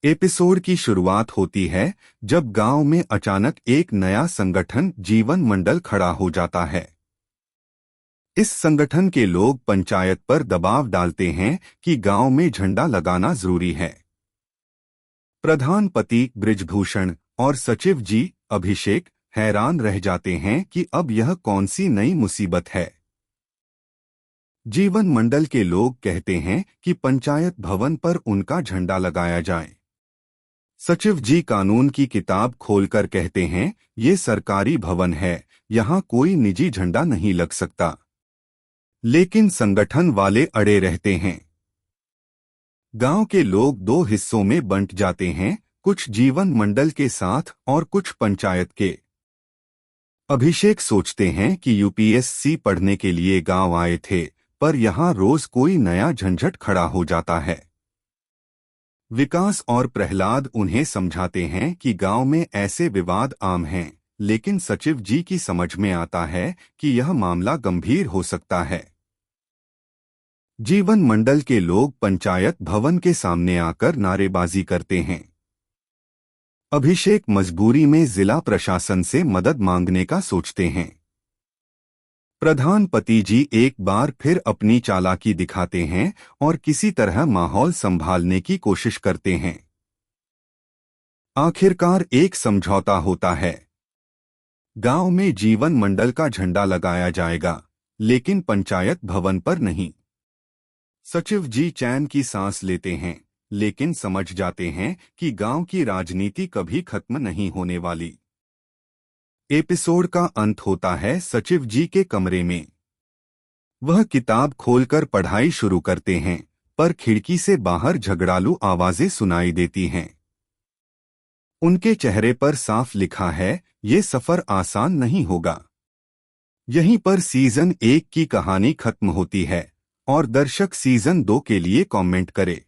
Episode की शुरुआत होती है जब गांव में अचानक एक नया संगठन जीवन मंडल खड़ा हो जाता है। इस संगठन के लोग पंचायत पर दबाव डालते हैं कि गांव में झंडा लगाना जरूरी है। प्रधान पति ब्रिजभूषण और सचिव जी अभिषेक हैरान रह जाते हैं कि अब यह कौन सी नई मुसीबत है। जीवन मंडल के लोग कहते हैं कि पंचायत भवन पर उनका झंडा लगाया जाए। सचिव जी कानून की किताब खोलकर कहते हैं, ये सरकारी भवन है, यहाँ कोई निजी झंडा नहीं लग सकता। लेकिन संगठन वाले अड़े रहते हैं। गांव के लोग दो हिस्सों में बंट जाते हैं, कुछ जीवन मंडल के साथ और कुछ पंचायत के। अभिषेक सोचते हैं कि यूपीएससी पढ़ने के लिए गांव आए थे, पर यहाँ रोज कोई नया झंझट खड़ा हो जाता है। विकास और प्रहलाद उन्हें समझाते हैं कि गांव में ऐसे विवाद आम हैं, लेकिन सचिव जी की समझ में आता है कि यह मामला गंभीर हो सकता है। जीवन मंडल के लोग पंचायत भवन के सामने आकर नारेबाजी करते हैं। अभिषेक मजबूरी में जिला प्रशासन से मदद मांगने का सोचते हैं। प्रधान पति जी एक बार फिर अपनी चालाकी दिखाते हैं और किसी तरह माहौल संभालने की कोशिश करते हैं। आखिरकार एक समझौता होता है। गांव में जीवन मंडल का झंडा लगाया जाएगा, लेकिन पंचायत भवन पर नहीं। सचिव जी चैन की सांस लेते हैं, लेकिन समझ जाते हैं कि गांव की राजनीति कभी खत्म नहीं होने वाली। एपिसोड का अंत होता है सचिव जी के कमरे में। वह किताब खोलकर पढ़ाई शुरू करते हैं, पर खिड़की से बाहर झगड़ालू आवाजें सुनाई देती हैं। उनके चेहरे पर साफ लिखा है, ये सफर आसान नहीं होगा। यहीं पर सीजन 1 की कहानी खत्म होती है और दर्शक सीजन 2 के लिए कमेंट करें।